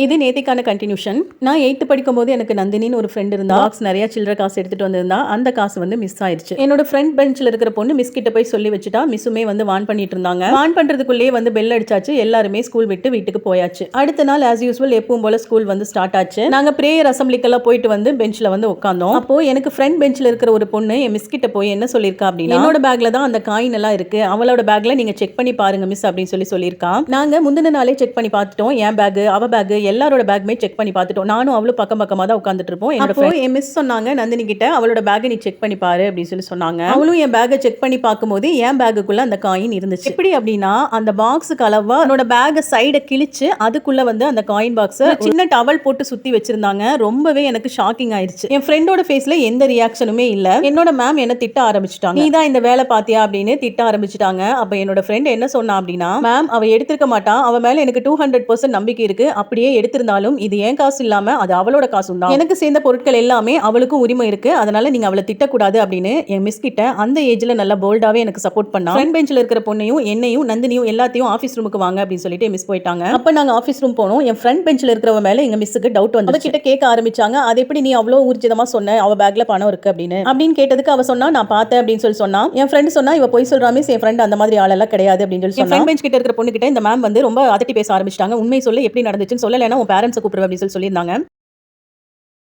இது நேத்திக்கான கண்டினியூஷன். நான் 8th படிக்கும்போது எனக்கு நந்தினின்னு ஒரு ஃப்ரெண்ட் இருந்தா. பாக்ஸ் நெறைய சில்லற காசு எடுத்துட்டு வந்திருந்தா. அந்த காசு வந்து மிஸ் ஆயிருச்சு. என்னோட ஃப்ரண்ட் பெஞ்ச்ல இருக்கிற பொண்ணு மிஸ் கிட்ட போய் சொல்லி வச்சுட்டா. மிஸ்ஸுமே வந்து வார்ன் பண்ணிட்டு இருந்தாங்க. வார்ன் பண்றதுக்குள்ளேயே வந்து பெல் அடிச்சாச்சு. எல்லாருமே ஸ்கூல் விட்டு வீட்டுக்கு போயாச்சு. அடுத்த நாள் ஆஸ் யூசுவல் எப்பவும் போல ஸ்கூல் வந்து ஸ்டார்ட் ஆச்சு. நாங்க பிரேயர் அசெம்பிளிக்கெல்லாம் போயிட்டு வந்து பெஞ்ச்ல வந்து உட்கார்ந்தோம். அப்போ எனக்கு ஃப்ரண்ட் பெஞ்ச்ல இருக்கிற ஒரு பொண்ணு என் மிஸ் கிட்ட போய் என்ன சொல்லிருக்கா அப்படின்னா, என்னோட பேக்ல தான் அந்த காயின் எல்லாம் இருக்கு. அவளோட பேக்ல நீங்க செக் பண்ணி பாருங்க மிஸ் அப்படின்னு சொல்லியிருக்கா. நாங்க முந்தின நாளே செக் பண்ணி பார்த்துட்டோம். என் பேக், அவ பேக், எல்லாரோட பேக்குமே செக் பண்ணி பார்த்துட்டோம். நானும் அவளும் பக்கம் பக்கமா தான் உட்கார்ந்துட்டு இருப்போம். அப்போ என் மிஸ் சொன்னாங்க, நந்தினி கிட்ட அவளோட பேக்கை நீ செக் பண்ணி பாரு அப்படின்னு சொன்னாங்க. அவளும் என் பேக்கை செக் பண்ணி பார்க்கும்போது என் பேக்குக்குள்ள அந்த காயின் இருந்துச்சு. எப்படி அப்படின்னா அந்த பாக்ஸுக்கு அளவா என்னோட பேக்கை சைடை கிழிச்சு அதுக்குள்ள வந்து அந்த காயின் பாக்ஸ் சின்ன டவல் போட்டு சுத்தி வச்சிருந்தாங்க. ரொம்பவே எனக்கு ஷாக்கிங் ஆயிருச்சு. என் ஃப்ரெண்டோட ஃபேஸ்ல எந்த ரியாக்ஷனுமே இல்ல. என்னோட மேம் என்ன திட்ட ஆரம்பிச்சிட்டாங்க. நீ தான் இந்த வேலை பாத்தியா அப்படின்னு திட்ட ஆரம்பிச்சிட்டாங்க. அப்ப என்னோட ஃப்ரெண்ட் என்ன சொன்னா அப்படின்னா, மேம் அவ எடுத்திருக்க மாட்டா, அவ மேல எனக்கு 200% நம்பிக்கை இருக்கு. அப்படியே எடுத்திருந்தாலும் இது ஏன் காசு இல்லாம அது அவளோட காசு தான். எனக்கு சேர்ந்த பொருட்கள் எல்லாமே அவளுக்கும் உரிமை இருக்கு. அதனால நீங்க அவளை திட்டக்கூடாது அப்படின்னு என் மிஸ் கிட்ட அந்த ஏஜ்ல நல்லா போல்டாவே எனக்கு சப்போர்ட் பண்ணா. ஃப்ரண்ட் பெஞ்ச்ல இருக்கிற பொண்ணையும் என்னையும் நந்தினியும் எல்லாத்தையும் ஆபீஸ் ரூமுக்கு வாங்க அப்படின்னு சொல்லிட்டு மிஸ் போயிட்டாங்க. அப்ப நாங்க ஆபீஸ் ரூம் போனோம். என் ஃப்ரண்ட் பெஞ்ச்ல இருக்கிறவ மேல எங்க மிஸ்ஸுக்கு டவுட் வந்து கிட்ட கேட்க ஆரம்பிச்சாங்க. அது எப்படி நீ அவ்வளவு ஊர்ஜிதமா சொன்ன அவ பேக்ல பணம் இருக்கு அப்படின்னு கேட்டதுக்கு அவ சொன்னா நான் பார்த்தேன் அப்படின்னு சொன்னா. என் ஃப்ரெண்ட் சொன்னா இவ போய் சொல்றா மிஸ், என் ஃப்ரெண்ட் அந்த மாதிரி ஆளெல்லாம் கிடையாது அப்படின்னு சொன்னா. ஃப்ரண்ட் பெஞ்ச் கிட்ட இருக்கிற பொண்ணு கிட்ட இந்த மேம் வந்து ரொம்ப அதட்டி பேச ஆரம்பிச்சிட்டாங்க. உண்மை சொல்ல எப்படி நடந்துச்சுன்னு சொல்லலைன்னா உன் பேரண்ட்ஸ் கூப்பிடுவேன் அப்படின்னு சொல்லியிருந்தாங்க.